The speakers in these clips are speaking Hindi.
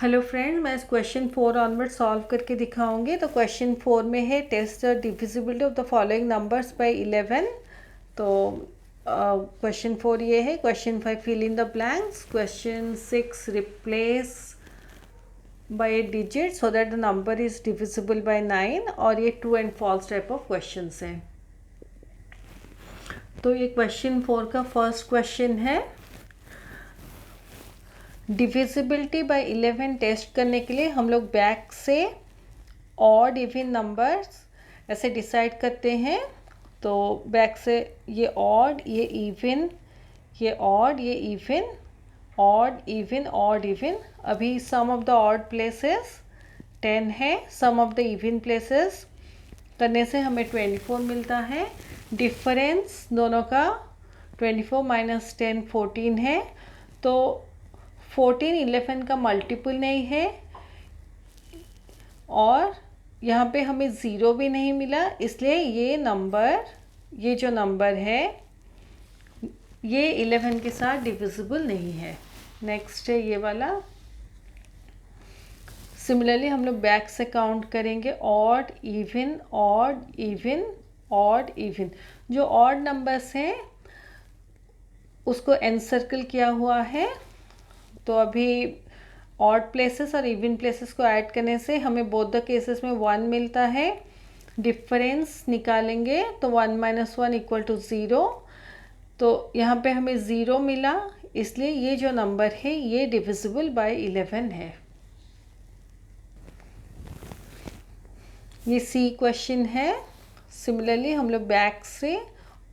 हेलो फ्रेंड, मैं इस क्वेश्चन 4 ऑनवर्ड सॉल्व करके दिखाऊंगी। तो क्वेश्चन 4 में है test the divisibility of the following numbers by 11। तो क्वेश्चन 4 ये है। Question 5 fill in the blanks, question 6 replace by a digit so that the number is divisible by 9। और ये true and false type of question है। तो ये क्वेश्चन 4 का फर्स्ट क्वेश्चन है। डिविजिबिलिटी बाय 11 टेस्ट करने के लिए हम लोग बैक से ऑड इवन नंबर्स ऐसे डिसाइड करते हैं। तो बैक से ये ऑड, ये इवन, ये ऑड, ये even, odd even, odd even. अभी सम ऑफ द ऑड प्लेसेस 10 है, sum of the even places करने से हमें 24 मिलता है। डिफरेंस दोनों का 24 माइनस 10 14 है। तो 14 11 का मल्टीपल नहीं है और यहाँ पे हमें ज़ीरो भी नहीं मिला, इसलिए ये जो नंबर है ये 11 के साथ डिविजिबल नहीं है। नेक्स्ट है ये वाला। सिमिलरली हम लोग बैक से काउंट करेंगे odd even, odd even, odd even. जो ऑड नंबर्स हैं उसको एनसर्कल किया हुआ है। तो अभी ऑड प्लेसेस और इवन प्लेसेस को ऐड करने से हमें बोथ द केसेस में 1 मिलता है। डिफरेंस निकालेंगे तो 1 माइनस 1 इक्वल टू 0। तो यहाँ पे हमें 0 मिला, इसलिए ये जो नंबर है ये डिविजिबल बाय 11 है। ये सी क्वेश्चन है। सिमिलरली हम लोग बैक से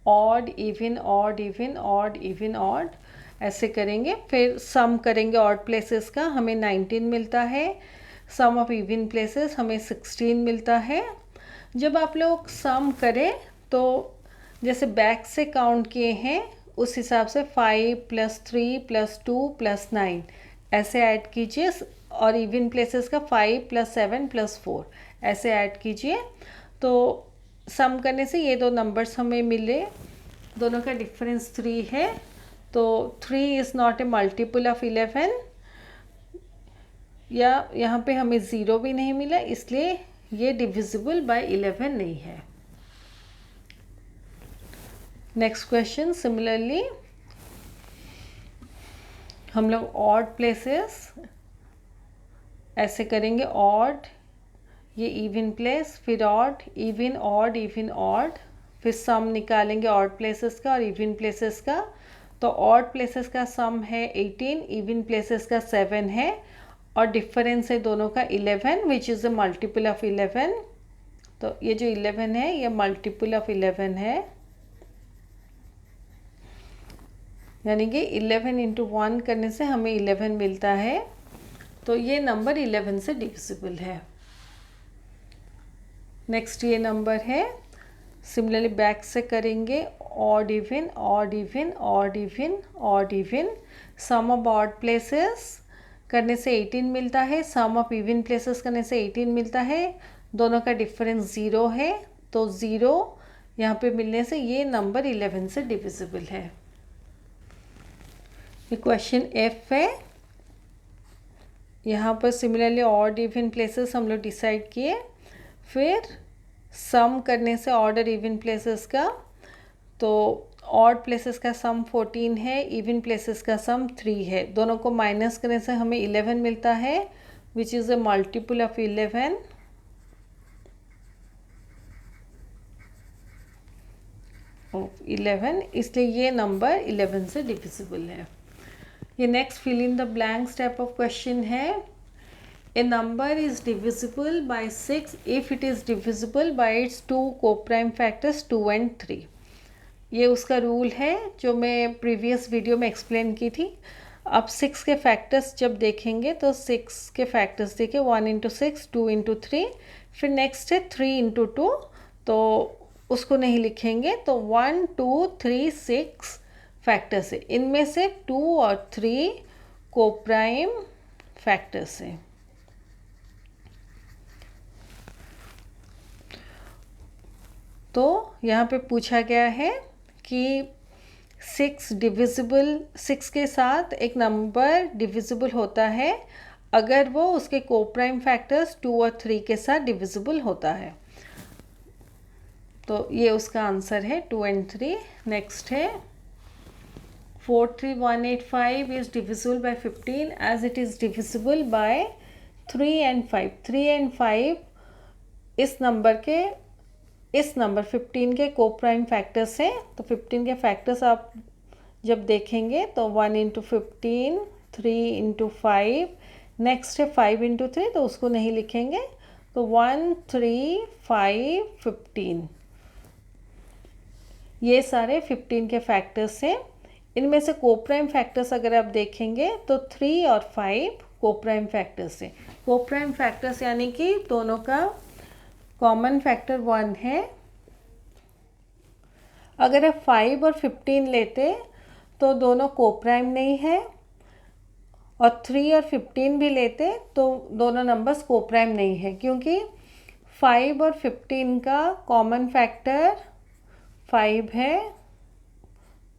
odd even, odd even, odd even, odd ऐसे करेंगे। फिर सम करेंगे ऑड प्लेसेस का, हमें 19 मिलता है। सम ऑफ इवन प्लेसेस हमें 16 मिलता है। जब आप लोग सम करें तो जैसे बैक से काउंट किए हैं उस हिसाब से 5 + 3 + 2 + 9 ऐसे ऐड कीजिए। और इवन प्लेसेस का 5 + 7 + 4 ऐसे ऐड कीजिए। तो सम करने से ये दो नंबर्स हमें मिले, दोनों का डिफरेंस 3 है। तो 3 is not a multiple of 11, या यहाँ पे हमें 0 भी नहीं मिला, इसलिए ये डिविजिबल बाय 11 नहीं है। Next question. सिमिलरली हम लोग ऑड प्लेसेस ऐसे करेंगे, ऑड, ये इवन प्लेस, फिर odd even, odd even, odd, फिर सम निकालेंगे ऑड प्लेसेस का और इवन प्लेसेस का। तो ऑड प्लेसेस का सम है 18, इवन प्लेसेस का 7 है और डिफरेंस है दोनों का 11 विच इज़ अ मल्टीपल ऑफ 11। तो ये जो 11 है ये मल्टीपल ऑफ 11 है, यानी कि 11 इंटू 1 करने से हमें 11 मिलता है। तो ये नंबर 11 से डिविजिबल है। नेक्स्ट ये नंबर है। सिमिलरली बैक से करेंगे odd even, odd even, odd even, odd even. Sum of odd places करने से 18 मिलता है, सम ऑफ इवन प्लेसेस करने से 18 मिलता है। दोनों का डिफरेंस 0 है, तो 0 यहाँ पे मिलने से ये नंबर 11 से डिविजिबल है। ये क्वेश्चन एफ है। यहाँ पर सिमिलरली ऑड इवन प्लेसेस हम लोग डिसाइड किए, फिर सम करने से ऑड और इवन प्लेसेस का। तो ऑड प्लेसेस का सम 14 है, इवन प्लेसेस का सम 3 है। दोनों को माइनस करने से हमें 11 मिलता है which is a multiple of 11। इसलिए ये नंबर 11 से डिविजिबल है। ये next fill in the blanks type of question है। A number is divisible by 6 if it is divisible by its two co-prime factors 2 and 3। ये उसका रूल है जो मैं प्रीवियस वीडियो में एक्सप्लेन की थी। अब 6 के फैक्टर्स जब देखेंगे तो 6 के फैक्टर्स देखिए, 1 × 6, 2 × 3, फिर नेक्स्ट है 3 × 2, तो उसको नहीं लिखेंगे। तो 1 2 3 6 फैक्टर्स है, इनमें से 2 और 3 को-प्राइम फैक्टर्स हैं। तो यहाँ पे पूछा गया है कि 6 के साथ एक नंबर डिविजिबल होता है अगर वो उसके को प्राइम फैक्टर्स 2 और 3 के साथ डिविजिबल होता है। तो ये उसका आंसर है 2 and 3। नेक्स्ट है 43185 is divisible by 15 as it is divisible by 3 and 5। 3 and 5 इस नंबर 15 के को प्राइम फैक्टर्स हैं। तो 15 के फैक्टर्स आप जब देखेंगे तो 1 इंटू 15, 3 इंटू 5, नेक्स्ट है 5 इंटू 3, तो उसको नहीं लिखेंगे। तो 1, 3, 5, 15 ये सारे 15 के फैक्टर्स हैं। इनमें से को प्राइम फैक्टर्स अगर आप देखेंगे तो 3 और 5 को प्राइम फैक्टर्स हैं। को प्राइम फैक्टर्स यानी कि दोनों का कॉमन फैक्टर 1 है। अगर आप 5 और 15 लेते तो दोनों को प्राइम नहीं है, और 3 और 15 भी लेते तो दोनों नंबर्स को प्राइम नहीं है, क्योंकि 5 और 15 का कॉमन फैक्टर 5 है,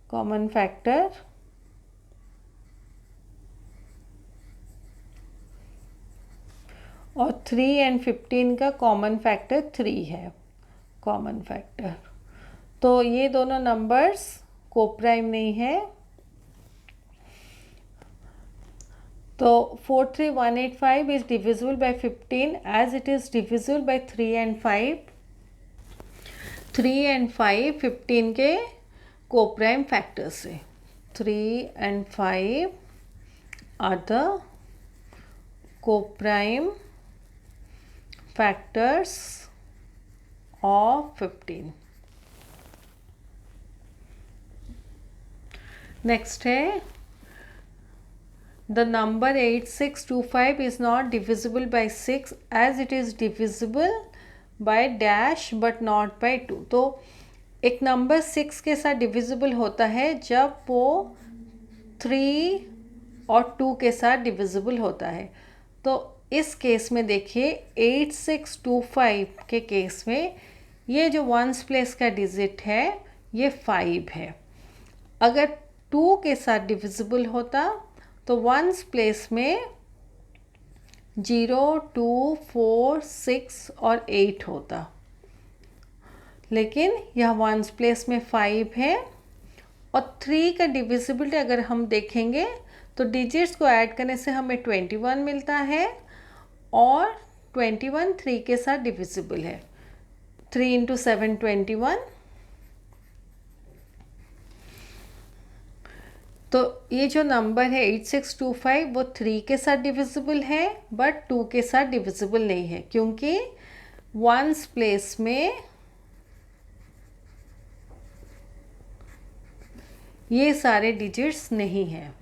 कॉमन फैक्टर, और 3 एंड 15 का कॉमन फैक्टर 3 है, कॉमन फैक्टर। तो ये दोनों नंबर्स को प्राइम नहीं है। तो 43185 is divisible by 15 as it is divisible by 3 and 5। 3 and 5 15 के को प्राइम फैक्टर्स है। 3 and 5 are the को प्राइम फैक्टर्स of 15। नेक्स्ट है the number 8625 is not divisible by 6 as it is divisible by dash but not by 2। तो एक नंबर 6 के साथ डिविजिबल होता है जब वो 3 और 2 के साथ डिविजिबल होता है। तो इस केस में देखिए 8625 के केस में ये जो वंस प्लेस का डिजिट है ये 5 है। अगर 2 के साथ डिविजिबल होता तो वंस प्लेस में 0, 2, 4, 6 और 8 होता, लेकिन यह वंस प्लेस में 5 है। और 3 का डिविजिबिलिटी अगर हम देखेंगे तो डिजिट्स को ऐड करने से हमें 21 मिलता है, और 21 3 के साथ डिविजिबल है। 3 इंटू 7 21। तो ये जो नंबर है 8625 वो 3 के साथ डिविजिबल है बट 2 के साथ डिविजिबल नहीं है, क्योंकि वंस प्लेस में ये सारे डिजिट्स नहीं हैं,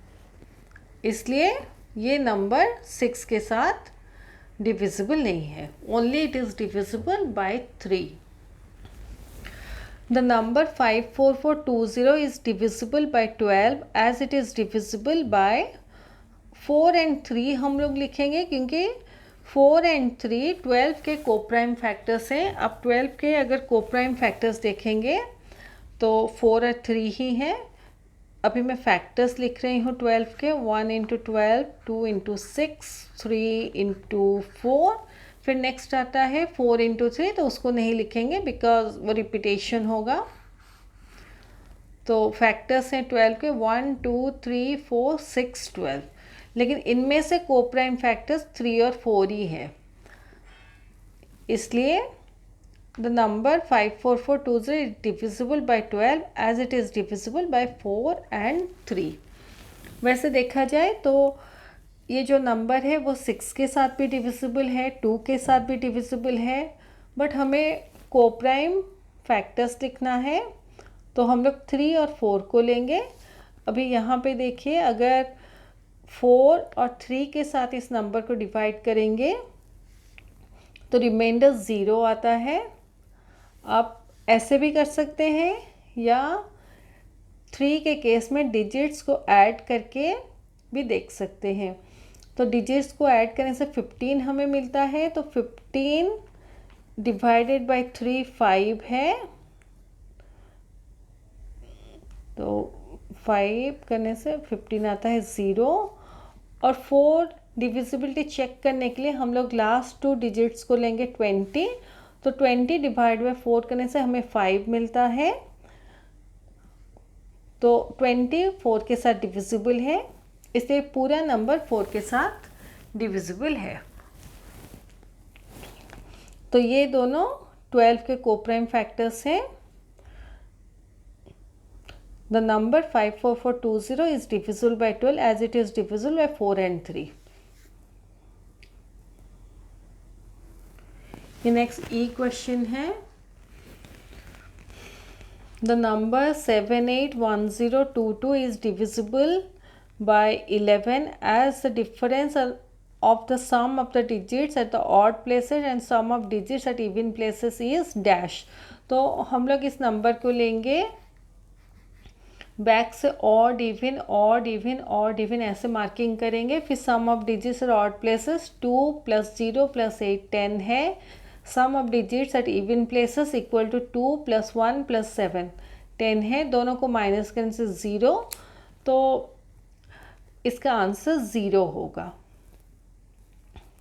इसलिए ये नंबर 6 के साथ डिविजिबल नहीं है। Only it is divisible by 3। The number 54420 is divisible by 12 as it is divisible by 4 and 3 हम लोग लिखेंगे, क्योंकि 4 and 3 12 के को प्राइम फैक्टर्स हैं। अब 12 के अगर को प्राइम फैक्टर्स देखेंगे तो 4 और 3 ही हैं। अभी मैं फैक्टर्स लिख रही हूँ 12 के। 1 इंटू 12, 2 इंटू 6, 3 इंटू 4, फिर नेक्स्ट आता है 4 इंटू 3, तो उसको नहीं लिखेंगे बिकॉज वो रिपीटेशन होगा। तो फैक्टर्स हैं 12 के 1, 2, 3, 4, 6, 12, लेकिन इनमें से को प्राइम फैक्टर्स 3 और 4 ही है, इसलिए the number 54420 is divisible by 12 as it is divisible by 4 and 3। वैसे देखा जाए तो ये जो नंबर है वो 6 के साथ भी डिविजिबल है, 2 के साथ भी डिविजिबल है, बट हमें को प्राइम फैक्टर्स लिखना है तो हम लोग 3 और 4 को लेंगे। अभी यहाँ पे देखिए, अगर 4 और 3 के साथ इस नंबर को डिवाइड करेंगे तो रिमाइंडर 0 आता है। आप ऐसे भी कर सकते हैं, या 3 के केस में डिजिट्स को ऐड करके भी देख सकते हैं। तो डिजिट्स को ऐड करने से 15 हमें मिलता है, तो 15 डिवाइडेड बाय 3 5 है, तो 5 करने से 15 आता है 0, और 4 डिविजिबिलिटी चेक करने के लिए हम लोग लास्ट 2 डिजिट्स को लेंगे 20, तो 20 डिवाइड बाय 4 करने से हमें 5 मिलता है। तो 20 4 के साथ डिविजिबल है, इसलिए पूरा नंबर 4 के साथ डिविजिबल है। तो ये दोनों 12 के कोप्राइम फैक्टर्स हैं। The number 54420 is divisible by 12 as it is divisible by 4 and 3. ये next E question है, the number 781022 is divisible by 11 as the difference of the sum of the digits at the odd places and sum of digits at even places is dash। तो हम लोग इस नंबर को लेंगे बैक से odd even odd even odd even ऐसे मार्किंग करेंगे। फिर sum of digits at odd places 2 + 0 + 8 10 है। Sum of digits at even places equal to 2 + 1 + 7 10 है। दोनों को माइनस करने से 0, तो इसका आंसर 0 होगा,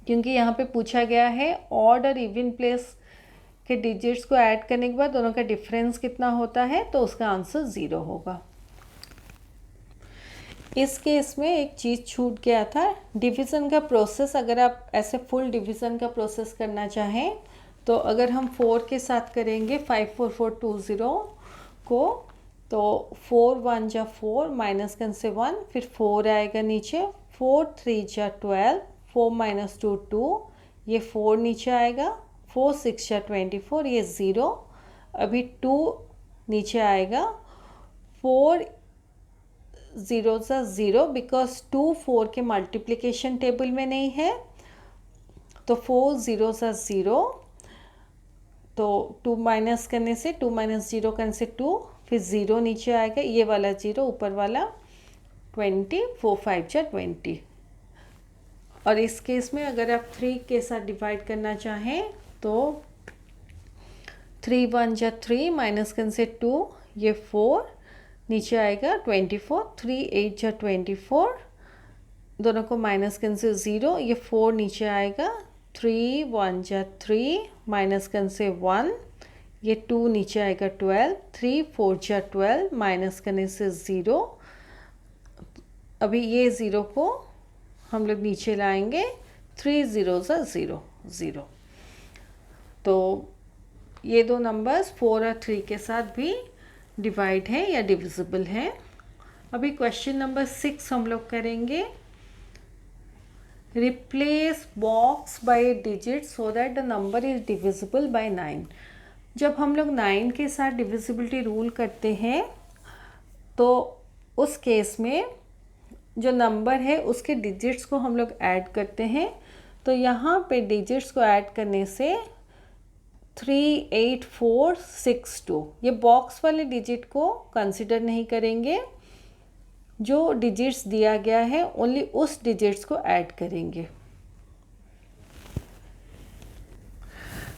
क्योंकि यहाँ पे पूछा गया है ऑड और इवन प्लेस के डिजिट्स को ऐड करने के बाद दोनों का डिफरेंस कितना होता है, तो उसका आंसर 0 होगा। इस केस में एक चीज़ छूट गया था, डिवीज़न का प्रोसेस। अगर आप ऐसे फुल डिवीज़न का प्रोसेस करना चाहें तो अगर हम 4 के साथ करेंगे 54420 को, तो 4 1 जा 4 माइनस करने से 1, फिर 4 आएगा नीचे, 4 3 जा 12, 4 - 2 2, ये 4 नीचे आएगा, 4 6 जा 24, ये 0, अभी 2 नीचे आएगा, 4 0 सा 0 बिकॉज 2 4 के मल्टीप्लिकेशन टेबल में नहीं है, तो 4 0 सा 0, तो 2 माइनस करने से 2 - 0 करने से 2, फिर 0 नीचे आएगा, ये वाला 0 ऊपर वाला 20, 4 5 जा 20। और इस केस में अगर आप 3 के साथ डिवाइड करना चाहें तो 3 1 जा 3 माइनस करने से 2, ये 4 नीचे आएगा 24, 3 8 जा 24, दोनों को माइनस करने से 0, ये 4 नीचे आएगा, 3 1 जा 3 माइनस करने से 1, ये 2 नीचे आएगा 12, 3 4 जा 12 माइनस करने से 0, अभी ये 0 को हम लोग नीचे लाएंगे, 3 0 जा 0 0। तो ये दो नंबर्स 4 और 3 के साथ भी डिवाइड है या डिविजिबल है। अभी क्वेश्चन नंबर 6 हम लोग करेंगे, replace box by digit so that the number is divisible by 9। जब हम लोग 9 के साथ डिविजिबिलिटी रूल करते हैं तो उस केस में जो नंबर है उसके डिजिट्स को हम लोग ऐड करते हैं। तो यहाँ पे डिजिट्स को ऐड करने से 3 8 4 6 2, ये बॉक्स वाले डिजिट को कंसिडर नहीं करेंगे, जो डिजिट्स दिया गया है ओनली उस डिजिट्स को ऐड करेंगे।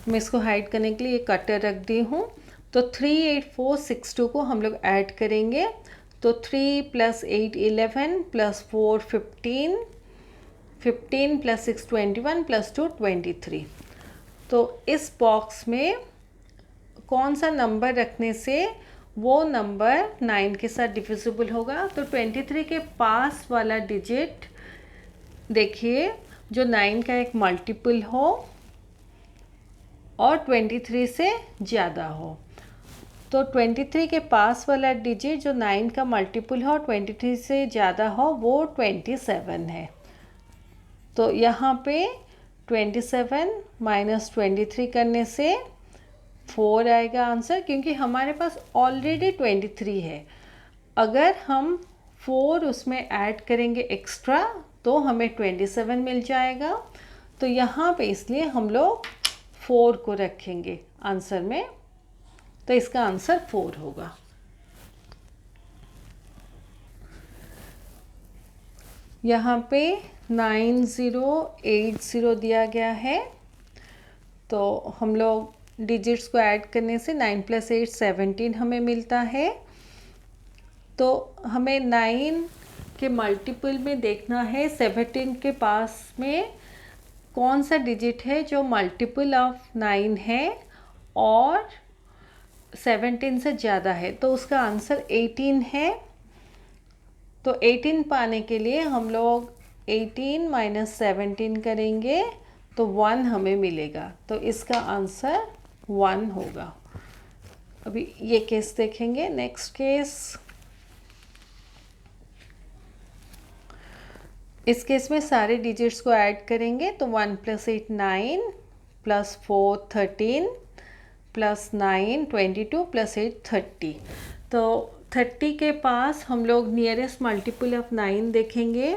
मैं इसको हाइड करने के लिए ये कटर रख दी हूँ। तो 3 8 4 6 2 को हम लोग ऐड करेंगे, तो 3 + 8 11 + 4 15, 15 + 6 21 + 2 23। तो इस बॉक्स में कौन सा नंबर रखने से वो नंबर 9 के साथ डिविजिबल होगा, तो 23 के पास वाला डिजिट देखिए जो 9 का एक मल्टीपल हो और 23 से ज़्यादा हो। तो 23 के पास वाला डिजिट जो 9 का मल्टीपल हो और 23 से ज़्यादा हो वो 27 है। तो यहाँ पे 27 - 23 करने से 4 आएगा आंसर, क्योंकि हमारे पास ऑलरेडी 23 है। अगर हम 4 उसमें ऐड करेंगे एक्स्ट्रा तो हमें 27 मिल जाएगा। तो यहाँ पे इसलिए हम लोग 4 को रखेंगे आंसर में, तो इसका आंसर 4 होगा। यहाँ पे 9080 दिया गया है, तो हम लोग डिजिट्स को ऐड करने से 9 + 8 17 हमें मिलता है। तो हमें 9 के मल्टीपल में देखना है 17 के पास में कौन सा डिजिट है जो मल्टीपल ऑफ 9 है और 17 से ज़्यादा है, तो उसका आंसर 18 है। तो 18 पाने के लिए हम लोग 18 माइनस 17 करेंगे तो 1 हमें मिलेगा, तो इसका आंसर 1 होगा। अभी ये केस देखेंगे। नेक्स्ट केस, इस केस में सारे डिजिट्स को ऐड करेंगे तो 1 + 8 9 + 4 13 + 9 22 + 8 30। तो 30 के पास हम लोग नियरेस्ट मल्टीपल ऑफ 9 देखेंगे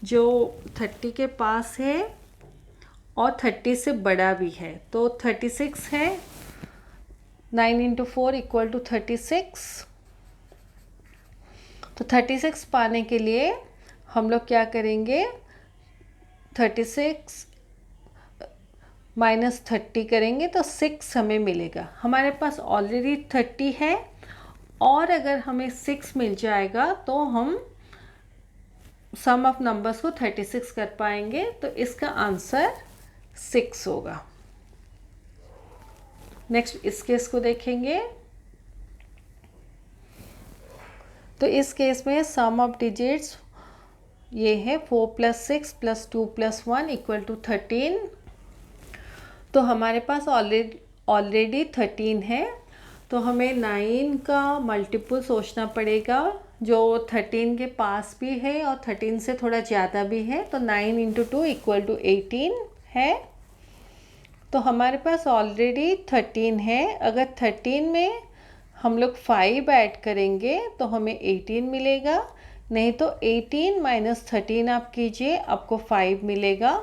जो 30 के पास है और 30 से बड़ा भी है, तो 36 है। 9 × 4 = 36। तो 36 पाने के लिए हम लोग क्या करेंगे, 36 माइनस 30 करेंगे तो 6 हमें मिलेगा। हमारे पास ऑलरेडी 30 है और अगर हमें 6 मिल जाएगा तो हम सम ऑफ नंबर्स को 36 कर पाएंगे, तो इसका आंसर 6 होगा। नेक्स्ट इस केस को देखेंगे। तो इस केस में सम ऑफ डिजिट्स ये है 4 + 6 + 2 + 1 = 13। तो हमारे पास ऑलरेडी 13 है, तो हमें 9 का मल्टीपल सोचना पड़ेगा जो 13 के पास भी है और 13 से थोड़ा ज़्यादा भी है। तो 9 × 2 = 18 है। तो हमारे पास ऑलरेडी 13 है। अगर 13 में हम लोग 5 ऐड करेंगे तो हमें 18 मिलेगा, नहीं तो 18 माइनस 13 आप कीजिए, आपको 5 मिलेगा।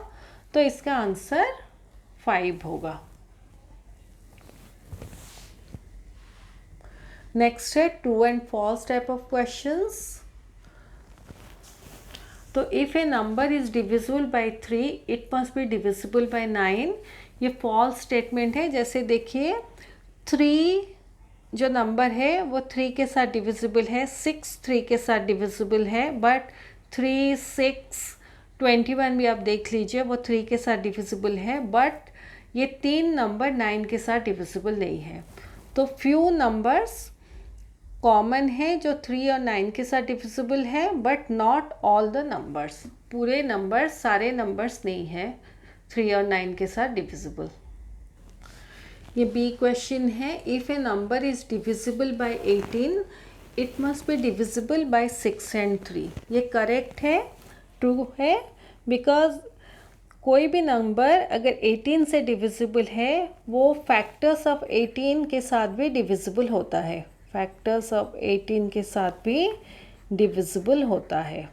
तो इसका आंसर 5 होगा। नेक्स्ट है true and false type of questions. तो if a number is divisible by 3 it must be divisible by 9। ये फॉल्स स्टेटमेंट है। जैसे देखिए 3 जो नंबर है वो 3 के साथ डिविजिबल है, 6 3 के साथ डिविजिबल है, बट 3 6 21 भी आप देख लीजिए वो 3 के साथ डिविजिबल है, बट ये 3 नंबर 9 के साथ डिविजिबल नहीं है। तो फ्यू नंबर्स कॉमन है जो 3 और 9 के साथ डिविजिबल है, but not all the numbers. पूरे नंबर सारे नंबर्स नहीं है 3 और 9 के साथ डिविजिबल। ये बी क्वेश्चन है। If a number is divisible bye 18 it must be divisible bye 6 and 3। ये करेक्ट है, ट्रू है, बिकॉज कोई भी नंबर अगर 18 से डिविजिबल है वो फैक्टर्स ऑफ 18 के साथ भी डिविजिबल होता है, फैक्टर्स ऑफ 18 के साथ भी डिविजिबल होता है।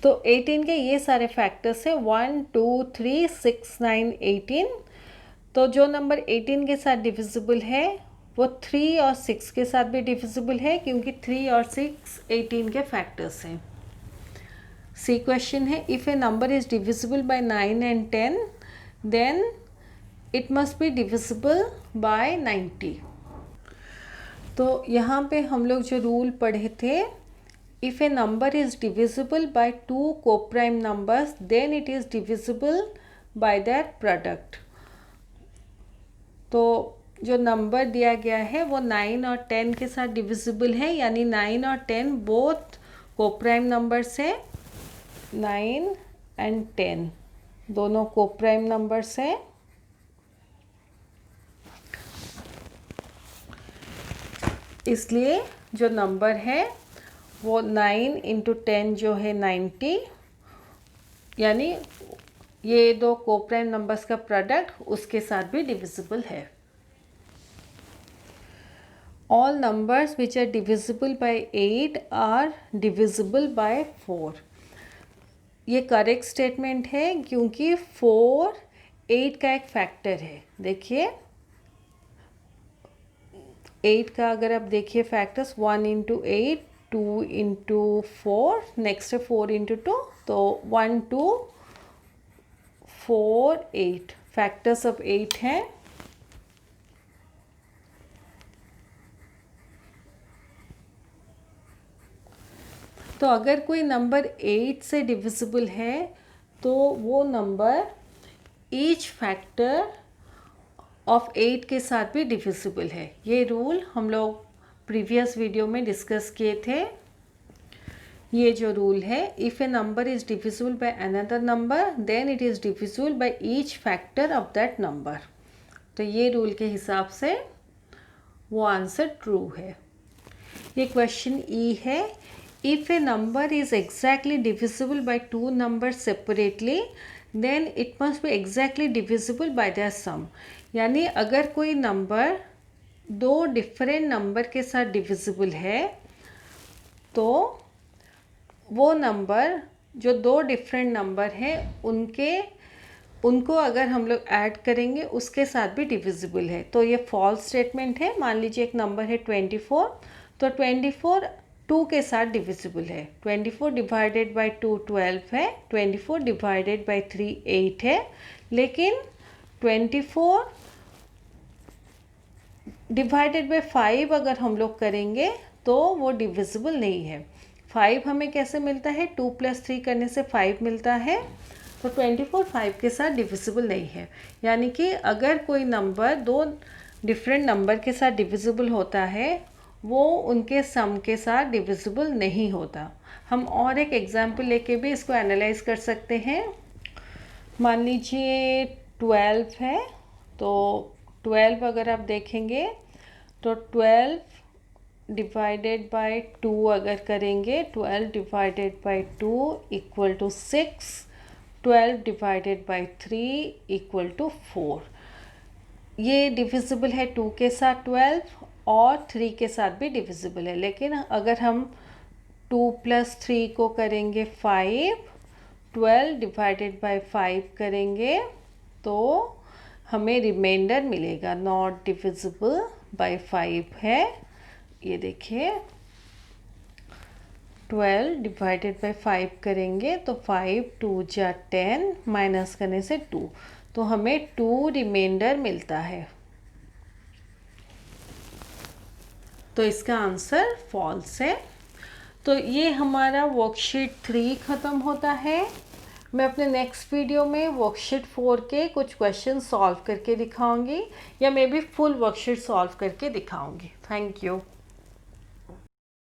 तो 18 के ये सारे फैक्टर्स हैं 1 2 3 6 9 18। तो जो नंबर 18 के साथ डिविजिबल है वो 3 और 6 के साथ भी डिविजिबल है, क्योंकि 3 और 6 18 के फैक्टर्स हैं। सी क्वेश्चन है if a number is divisible by 9 and 10 then it must be divisible by 90। तो यहाँ पे हम लोग जो रूल पढ़े थे, if a number is divisible by 2 coprime numbers then it is divisible by that product. तो जो नंबर दिया गया है वो 9 और 10 के साथ डिविजिबल है, यानी 9 और 10 बोथ कोप्राइम नंबर्स हैं। 9 and 10 दोनों कोप्राइम नंबर्स हैं। इसलिए जो नंबर है वो 9 × 10 जो है 90, यानी ये दो कोप्राइम नंबर्स का प्रोडक्ट उसके साथ भी डिविजिबल है। All numbers which are divisible by 8 are divisible by 4। ये करेक्ट स्टेटमेंट है क्योंकि 4 8 का एक फैक्टर है। देखिए 8 का अगर आप देखिए फैक्टर्स 1 × 8 2 × 4, नेक्स्ट है 4 × 2, तो 1 2 4 8 फैक्टर्स ऑफ 8 हैं। तो अगर कोई नंबर 8 से डिविजिबल है तो वो नंबर ईच फैक्टर ऑफ 8 के साथ भी डिविजिबल है। ये रूल हम लोग प्रीवियस वीडियो में डिस्कस किए थे। ये जो रूल है, if a number is divisible by another number then it is divisible by each factor of that number. तो ये रूल के हिसाब से वो आंसर ट्रू है। ये क्वेश्चन ई है, if a number is exactly divisible by two numbers separately then it must be exactly divisible by their sum. यानी अगर कोई नंबर दो डिफरेंट नंबर के साथ डिविजिबल है तो वो नंबर जो दो डिफरेंट नंबर हैं उनको अगर हम लोग ऐड करेंगे उसके साथ भी डिविजिबल है। तो ये फॉल्स स्टेटमेंट है। मान लीजिए एक नंबर है 24, तो 24 2 के साथ डिविजिबल है। 24 डिवाइडेड बाय 2 12 है, 24 डिवाइडेड बाय 3 8 है, लेकिन 24 डिवाइडेड बाय 5 अगर हम लोग करेंगे तो वो डिविजिबल नहीं है। 5 हमें कैसे मिलता है, 2 + 3 करने से 5 मिलता है। तो 24 5 के साथ डिविजिबल नहीं है। यानी कि अगर कोई नंबर दो डिफरेंट नंबर के साथ डिविजिबल होता है वो उनके सम के साथ डिविजिबल नहीं होता। हम और एक एग्जाम्पल लेके भी इसको एनालाइज कर सकते हैं। मान लीजिए 12 है, तो 12 अगर आप देखेंगे तो 12 डिवाइडेड बाय 2 अगर करेंगे, 12 divided by 2 equal to 6, 12 divided by 3 equal to 4। ये डिविजिबल है 2 के साथ 12 और 3 के साथ भी डिविजिबल है। लेकिन अगर हम 2 + 3 को करेंगे 5, 12 डिवाइडेड बाय 5 करेंगे तो हमें रिमाइंडर मिलेगा, नॉट डिविजिबल बाय 5 है। ये देखिए 12 डिवाइडेड बाय 5 करेंगे तो 5 2 जा 10 माइनस करने से 2, तो हमें 2 रिमाइंडर मिलता है। तो इसका आंसर फॉल्स है। तो ये हमारा वर्कशीट 3 ख़त्म होता है। मैं अपने नेक्स्ट वीडियो में वर्कशीट 4 के कुछ क्वेश्चन सॉल्व करके दिखाऊंगी या may be full worksheet solve करके दिखाऊंगी। Thank you.